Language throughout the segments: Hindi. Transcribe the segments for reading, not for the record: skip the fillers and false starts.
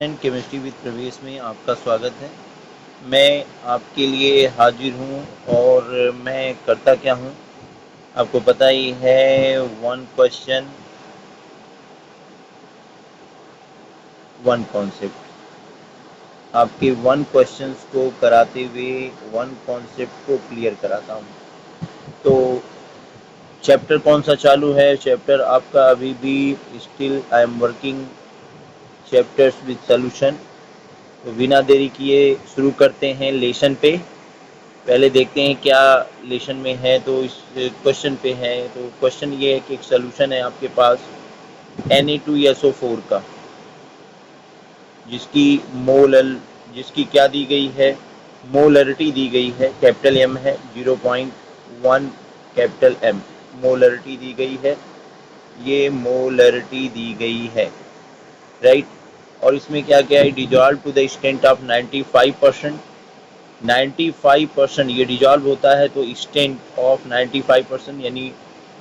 एंड केमिस्ट्री विद प्रवेश में आपका स्वागत है। मैं आपके लिए हाजिर हूँ और मैं करता क्या हूँ आपको पता ही है। वन क्वेश्चन वन कॉन्सेप्ट, आपके वन क्वेश्चंस को कराते हुए वन कॉन्सेप्ट को क्लियर कराता हूँ। तो चैप्टर कौन सा चालू है? चैप्टर आपका अभी भी still I am working chapters with solution. तो बिना देरी किए शुरू करते हैं लेसन पे। पहले देखते हैं क्या लेशन में है। तो इस क्वेश्चन पे है, तो क्वेश्चन ये है कि एक सोल्यूशन है आपके पास Na2SO4 का, जिसकी मोलल जिसकी क्या दी गई है, मोलरिटी दी गई है, कैपिटल एम है 0.1 कैपिटल एम मोलरिटी दी गई है। ये मोलरिटी दी गई है, राइट। और इसमें क्या क्या है, dissolve to the extent of 95%। 95% ये डिजॉल्व होता है तो एक्सटेंट ऑफ 95%, यानी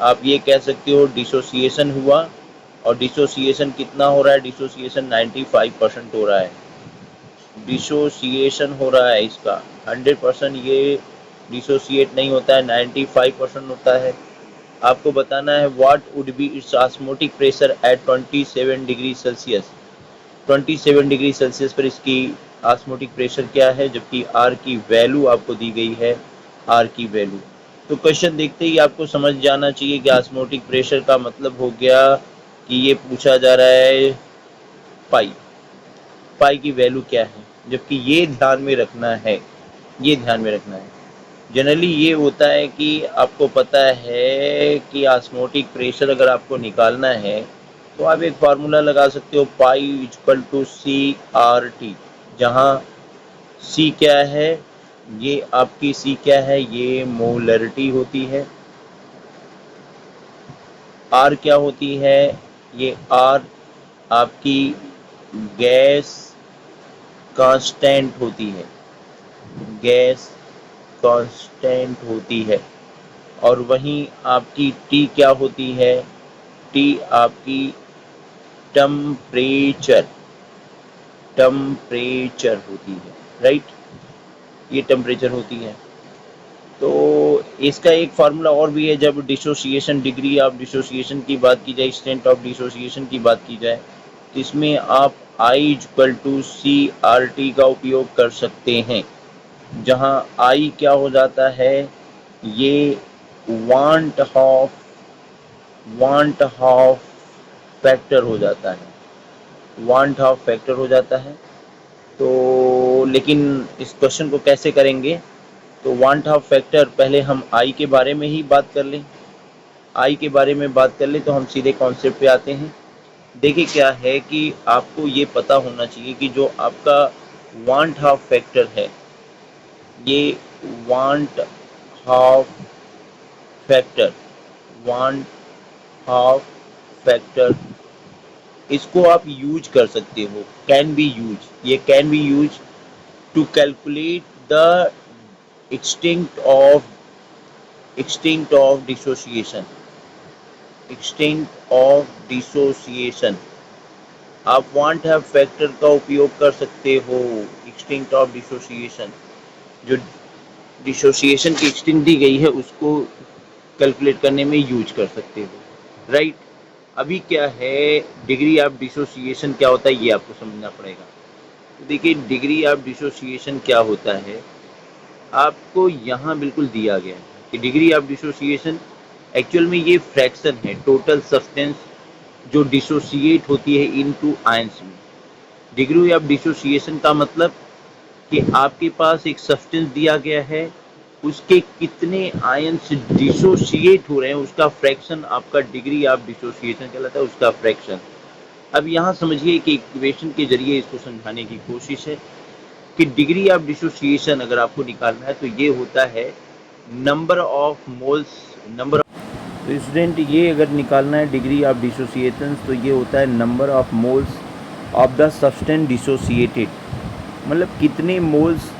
आप ये कह सकते हो डिसोसिएशन हुआ। और डिसोसिएशन कितना हो रहा है? डिसोसिएशन 95% हो रहा है। डिसोसिएशन हो रहा है इसका 100% ये डिसोसिएट नहीं होता है, 95% होता है। आपको बताना है what would be it's osmotic pressure at 27 degree Celsius. 27 degree Celsius पर इसकी ऑस्मोटिक प्रेशर क्या है, जबकि आर की वैल्यू आपको दी गई है, आर की वैल्यू। तो क्वेश्चन देखते ही आपको समझ जाना चाहिए कि ऑस्मोटिक प्रेशर का मतलब हो गया कि ये पूछा जा रहा है पाई, पाई की वैल्यू क्या है, जबकि ये ध्यान में रखना है, ये ध्यान में रखना है। जनरली ये होता है कि आपको पता है कि ऑस्मोटिक प्रेशर अगर आपको निकालना है तो आप एक फार्मूला लगा सकते हो, पाई इक्वल टू CRT, जहाँ C क्या है, ये आपकी C क्या है, ये मोलरिटी होती है। R क्या होती है, ये R आपकी गैस कांस्टेंट होती है, गैस कांस्टेंट होती है। और वहीं आपकी T क्या होती है, T आपकी टेम्परेचर, टेम्परेचर होती है, राइट। ये टेम्परेचर होती है। तो इसका एक फार्मूला और भी है, जब डिसोसिएशन डिग्री ऑफ डिसोसिएशन की बात की जाए, एक्सटेंट ऑफ डिसोसिएशन की बात की जाए, तो इसमें आप I इक्वल टू CRT का उपयोग कर सकते हैं, जहां I क्या हो जाता है, ये वांट ऑफ फैक्टर हो जाता है, वांट ऑफ फैक्टर हो जाता है। तो लेकिन इस क्वेश्चन को कैसे करेंगे, तो वांट ऑफ फैक्टर पहले हम आई के बारे में ही बात कर लें, आई के बारे में बात कर लें तो हम सीधे कॉन्सेप्ट पे आते हैं। देखिए क्या है कि आपको ये पता होना चाहिए कि जो आपका वांट ऑफ फैक्टर है, ये van't Hoff factor, van't Hoff factor, इसको आप यूज कर सकते हो, कैन बी यूज, ये can be use to calculate the extent of dissociation, extent of dissociation। आप वांट हैव फैक्टर का उपयोग कर सकते हो एक्सटेंट ऑफ डिसोसिएशन, जो डिसोसिएशन की एक्सटेंट दी गई है उसको कैलकुलेट करने में यूज कर सकते हो, राइट। अभी क्या है, डिग्री ऑफ डिसोसिएशन क्या होता है ये आपको समझना पड़ेगा। तो देखिए डिग्री ऑफ डिसोसिएशन क्या होता है, आपको यहाँ बिल्कुल दिया गया है कि डिग्री ऑफ डिसोसिएशन एक्चुअल में ये फ्रैक्शन है टोटल सब्सटेंस जो डिसोसिएट होती है इनटू आयंस में। डिग्री ऑफ डिसोसिएशन का मतलब कि आपके पास एक सब्सटेंस दिया गया है, उसके कितने आयंस डिसोसिएट हो रहे हैं, उसका फ्रैक्शन आपका डिग्री ऑफ डिसोसिएशन कहलाता है, उसका फ्रैक्शन। अब यहाँ समझिए कि इक्वेशन के जरिए इसको समझाने की कोशिश है कि डिग्री ऑफ डिसोसिएशन अगर आपको निकालना है तो ये होता है नंबर ऑफ मोल्स, नंबर। तो स्टूडेंट ये अगर निकालना है डिग्री ऑफ डिसोसिएशन तो ये होता है number of moles of the substance dissociated, मतलब कितने मोल्स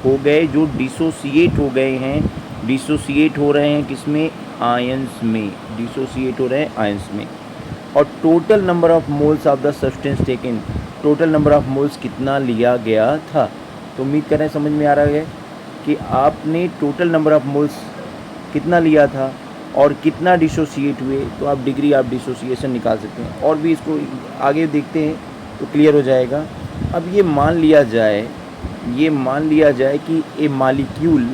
हो गए जो डिसोसिएट हो गए हैं, डिसोसिएट हो रहे हैं किसमें, आयंस में, डिसोसिएट हो रहे हैं आयंस में। और total number of moles of the substance taken, total number of moles कितना लिया गया था। तो उम्मीद करें समझ में आ रहा है कि आपने टोटल नंबर ऑफ मोल्स कितना लिया था और कितना डिसोसिएट हुए, तो आप डिग्री ऑफ डिसोसिएशन निकाल सकते हैं। और भी इसको आगे देखते हैं तो क्लियर हो जाएगा। अब ये मान लिया जाए कि a molecule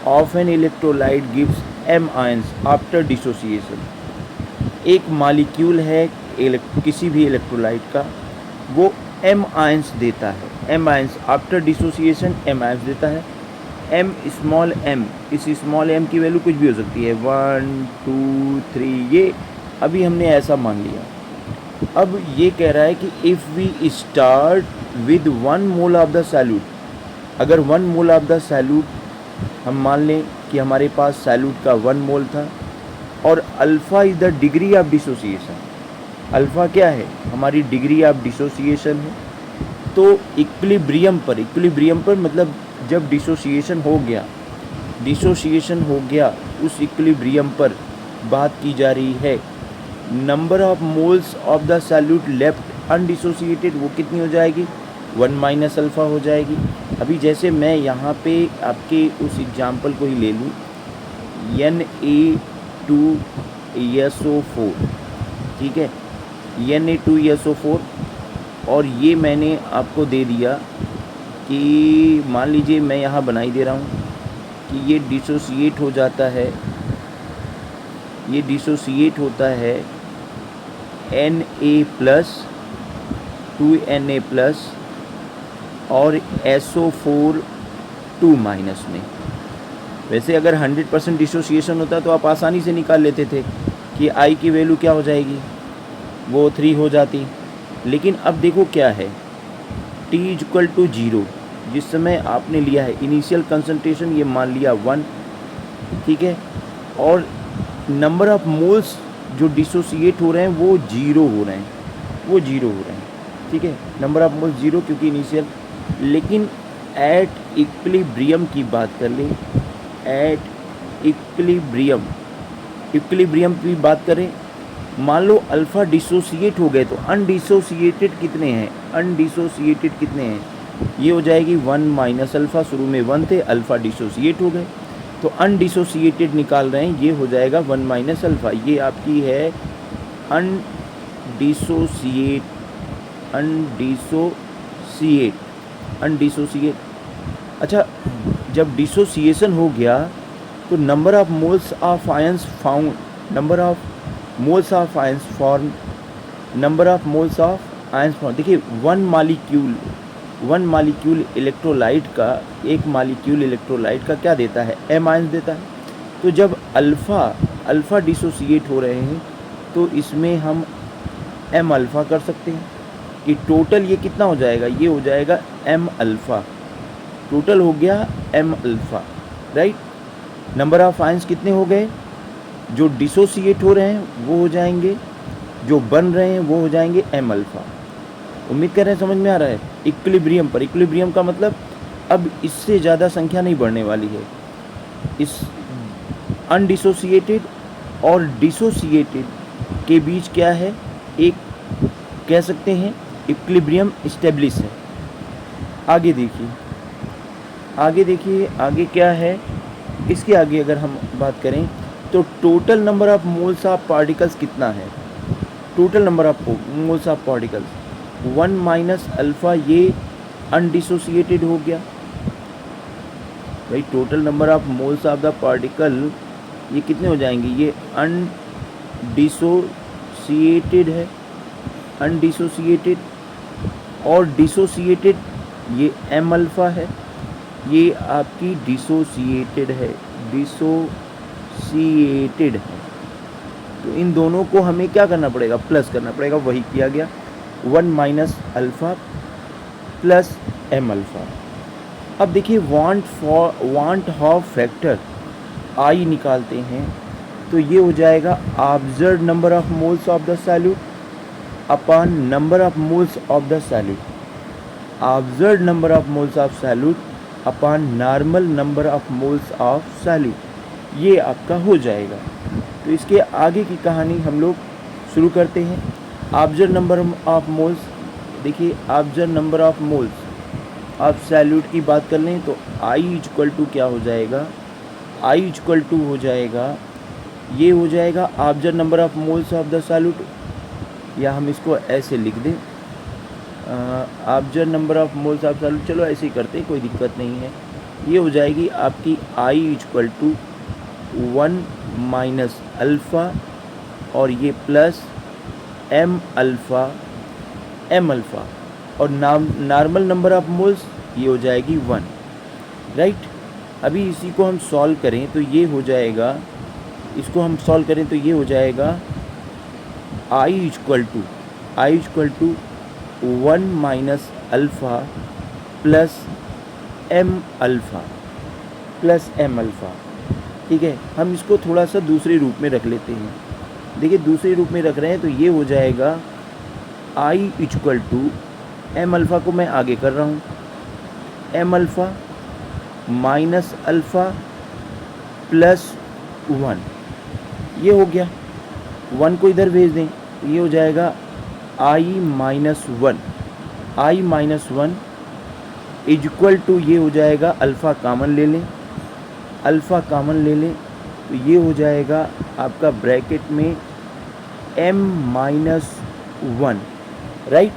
of an electrolyte gives m ions after dissociation. एक मॉलिक्यूल है किसी भी इलेक्ट्रोलाइट का, वो m आयंस देता है। m ions after dissociation m ions देता है। m स्मॉल m, इस स्मॉल m की वैल्यू कुछ भी हो सकती है, 1 2 3, ये अभी हमने ऐसा मान लिया। अब ये कह रहा है कि if we start with 1 mole of the solute, अगर 1 मोल ऑफ द सैल्यूट हम मान लें कि हमारे पास सैल्यूट का 1 मोल था और alpha is the degree of dissociation. Alpha क्या है? हमारी डिग्री ऑफ डिसोसिएशन है। तो इक्विलिब्रियम पर मतलब जब डिसोसिएशन हो गया उस इक्विलिब्रियम पर बात की जा रही है। Number of moles of the salute left undissociated, वो कितनी हो जाएगी? 1 माइनस अल्फ़ा हो जाएगी। अभी जैसे मैं यहाँ पे आपके उस एग्जाम्पल को ही ले लूँ, Na2SO4, ठीक है, Na2SO4, और ये मैंने आपको दे दिया कि मान लीजिए मैं यहाँ बनाई दे रहा हूँ कि ये डिसोसिएट हो जाता है, ये डिसोसिएट होता है Na+ 2Na+ और SO4 2- में। वैसे अगर 100% डिसोसिएशन होता तो आप आसानी से निकाल लेते थे कि I की वैल्यू क्या हो जाएगी, वो 3 हो जाती। लेकिन अब देखो क्या है, T = 0, जिस समय आपने लिया है इनिशियल कंसंट्रेशन, ये मान लिया 1, ठीक है, और नंबर ऑफ मोल्स जो डिसोसिएट हो रहे हैं वो 0 हो रहे हैं, ठीक है, नंबर ऑफ मोल्स 0 क्योंकि इनिशियल। लेकिन एट इक्विलिब्रियम की बात कर लें, एट इक्विलिब्रियम की बात करें, मान लो अल्फ़ा डिसोसिएट हो गए तो अनडिसोसिएटेड कितने हैं? ये हो जाएगी 1 माइनस अल्फ़ा, शुरू में 1 थे, अल्फ़ा डिसोसिएट हो गए तो अनडिसोसिएटेड निकाल रहे हैं, ये हो जाएगा 1 माइनस अल्फ़ा। ये आपकी है अनडिसोसिएट। अच्छा, जब डिसोसिएशन हो गया तो number of moles of ions form, देखिए 1 मॉलिक्यूल इलेक्ट्रोलाइट का क्या देता है? m आयंस देता है। तो जब अल्फ़ा डिसोसिएट हो रहे हैं तो इसमें हम m अल्फ़ा कर सकते हैं कि टोटल ये कितना हो जाएगा, ये हो जाएगा m अल्फ़ा, टोटल हो गया m alpha, right. Number of ions कितने हो गए? जो डिसोसिएट हो रहे हैं वो हो जाएंगे, जो बन रहे हैं वो हो जाएंगे m अल्फ़ा। उम्मीद कर रहे हैं समझ में आ रहा है। इक्विलिब्रियम का मतलब अब इससे ज़्यादा संख्या नहीं बढ़ने वाली है। इस अनडिसोसिएटेड और डिसोसिएटेड के बीच क्या है, एक कह सकते हैं इक्विलिब्रियम इस्टेब्लिश है। आगे देखिए आगे क्या है। इसके आगे अगर हम बात करें तो total number of moles of particles कितना है? Total number of moles of particles 1 minus alpha, ये अनडिसोसिएटेड हो गया भाई। Total number of moles of the particle ये कितने हो जाएंगे? ये अनडिसोसिएटेड और डिसोसिएटेड ये m अल्फ़ा है, ये आपकी डिसोसिएटेड है। तो इन दोनों को हमें क्या करना पड़ेगा? प्लस करना पड़ेगा, वही किया गया, 1 minus alpha plus m alpha. अब देखिए वांट हाफ फैक्टर I निकालते हैं तो ये हो जाएगा observed number of moles of the salute upon number of moles of the salute, observed number of moles of salute upon normal number of moles of salute, ये आपका हो जाएगा। तो इसके आगे की कहानी हम लोग शुरू करते हैं। ऑब्जर्व नंबर ऑफ मोल्स देखिए observe number of moles of solute की बात कर लें तो आई इक्वल टू क्या हो जाएगा, आई इक्वल टू हो जाएगा, ये हो जाएगा observe number of moles of the solute, या हम इसको ऐसे लिख दें observe number of moles of solute, चलो ऐसे ही करते हैं, कोई दिक्कत नहीं है। ये हो जाएगी आपकी आई इक्वल टू 1 माइनस अल्फ़ा और ये प्लस एम अल्फ़ा और नॉर्मल नंबर ऑफ मोल्स ये हो जाएगी 1, राइट। अभी इसी को हम सॉल्व करें तो ये हो जाएगा, इसको हम सॉल्व करें तो ये हो जाएगा i equal to 1 minus alpha plus m alpha, ठीक है। हम इसको थोड़ा सा दूसरे रूप में रख लेते हैं। देखिए दूसरे रूप में रख रहे हैं तो ये हो जाएगा i equal to m alpha को मैं आगे कर रहा हूँ, m alpha minus alpha plus 1, ये हो गया। 1 को इधर भेज दें, ये हो जाएगा आई माइनस वन इक्वल टू, ये हो जाएगा अल्फ़ा कॉमन ले लें, तो ये हो जाएगा आपका ब्रैकेट में m minus 1, right,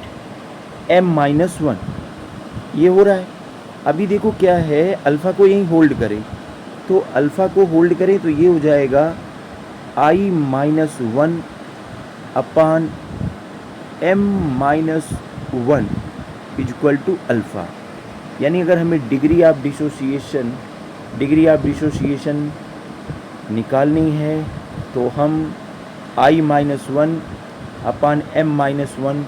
m minus 1 ये हो रहा है। अभी देखो क्या है, अल्फ़ा को यहीं होल्ड करें, तो अल्फ़ा को होल्ड करें तो ये हो जाएगा i minus 1 upon m minus 1 equal to alpha. यानी अगर हमें डिग्री ऑफ डिसोसिएशन निकालनी है तो हम i minus 1 upon m minus 1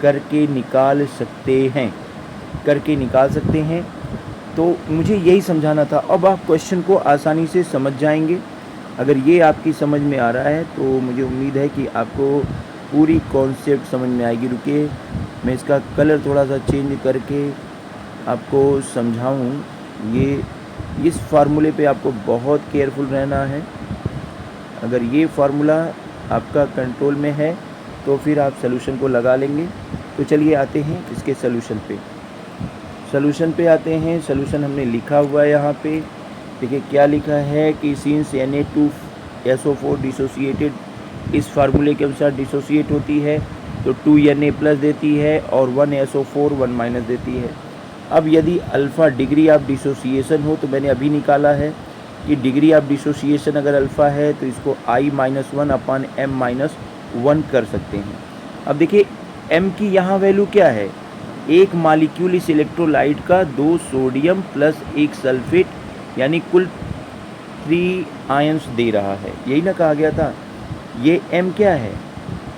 करके निकाल सकते हैं। तो मुझे यही समझाना था। अब आप क्वेश्चन को आसानी से समझ जाएंगे। अगर ये आपकी समझ में आ रहा है तो मुझे उम्मीद है कि आपको पूरी कॉन्सेप्ट समझ में आएगी। रुकिए मैं इसका कलर थोड़ा सा चेंज करके आपको समझाऊं। ये इस फार्मूले पे आपको बहुत केयरफुल रहना है। अगर ये फार्मूला आपका कंट्रोल में है तो फिर आप सॉल्यूशन को लगा लेंगे। तो चलिए आते हैं इसके सॉल्यूशन पे आते हैं। सॉल्यूशन हमने लिखा हुआ है यहाँ पे। देखिए क्या लिखा है कि सिंस Na2SO4 डिसोसिएटेड, इस फार्मूले के अनुसार डिसोसिएट होती है तो 2Na प्लस देती है और 1SO4 1 माइनस देती है। अब यदि अल्फ़ा डिग्री ऑफ डिसोसिएशन हो तो मैंने अभी निकाला है कि डिग्री ऑफ डिसोसिएशन अगर अल्फ़ा है तो इसको i minus 1 upon m minus 1 कर सकते हैं। अब देखिए m की यहाँ वैल्यू क्या है, एक मालिक्यूल इस इलेक्ट्रोलाइट का 2 सोडियम प्लस 1 सल्फेट यानी कुल 3 आयंस दे रहा है। यही ना कहा गया था। ये m क्या है,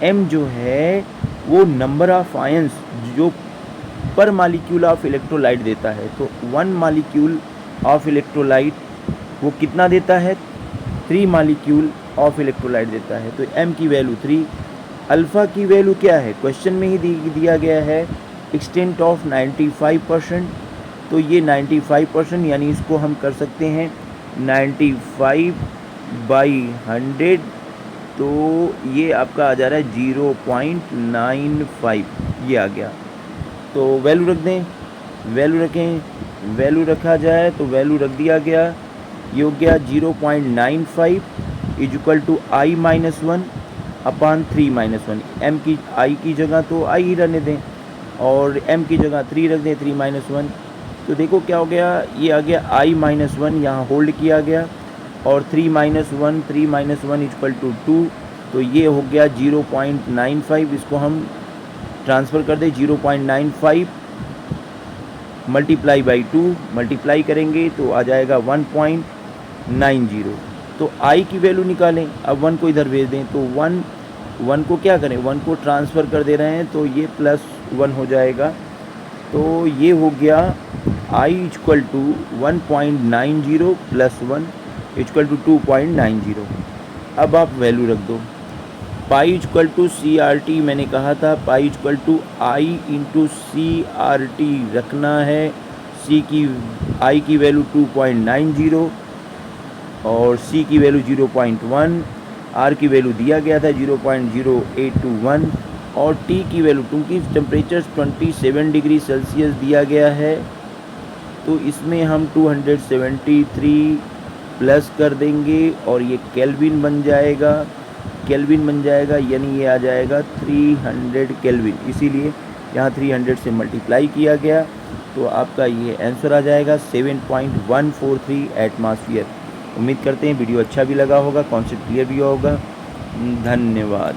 m जो है वो नंबर ऑफ आयंस जो पर मालिक्यूल ऑफ इलेक्ट्रोलाइट देता है। तो 1 मालिक्यूल ऑफ इलेक्ट्रोलाइट वो कितना देता है, 3 मालिक्यूल ऑफ इलेक्ट्रोलाइट देता है। तो m की वैल्यू 3। अल्फ़ा की वैल्यू क्या है, क्वेश्चन में ही दिया गया है एक्सटेंट ऑफ 95%। तो ये 95% यानी इसको हम कर सकते हैं 95/100, तो ये आपका आ जा रहा है 0.95, ये आ गया। तो वैल्यू रख दें, वैल्यू रखा जाए तो वैल्यू रख दिया गया। ये हो गया 0.95 equal to i minus 1 upon 3 minus 1। m की i की जगह तो i ही रहने दें और m की जगह 3 रख दें, 3 माइनस 1। तो देखो क्या हो गया, ये आ गया i माइनस 1 यहाँ होल्ड किया गया और 3 माइनस 1 इक्वल टू 2। तो ये हो गया 0.95। इसको हम ट्रांसफ़र कर दें, 0.95 मल्टीप्लाई बाई 2 मल्टीप्लाई करेंगे तो आ जाएगा 1.90। तो i की वैल्यू निकालें। अब 1 को इधर भेज दें तो 1 को क्या करें, 1 को ट्रांसफ़र कर दे रहे हैं तो ये प्लस 1 हो जाएगा। तो ये हो गया i equal to 1.90 plus 1 equal to 2.90। अब आप वैल्यू रख दो। पाई इक्वल टू CRT मैंने कहा था, pi equal to I into CRT रखना है। I की वैल्यू 2.90 और C की वैल्यू 0.1, R की वैल्यू दिया गया था 0.0821 और टी की वैल्यू, क्योंकि टेम्परेचर 27 डिग्री सेल्सियस दिया गया है तो इसमें हम 273 प्लस कर देंगे और ये केल्विन बन जाएगा, यानी ये आ जाएगा 300 केल्विन, इसीलिए यहाँ 300 से मल्टीप्लाई किया गया तो आपका ये आंसर आ जाएगा 7.143 एटमॉस्फेयर। उम्मीद करते हैं वीडियो अच्छा भी लगा होगा, कॉन्सेप्ट क्लियर भी होगा। धन्यवाद।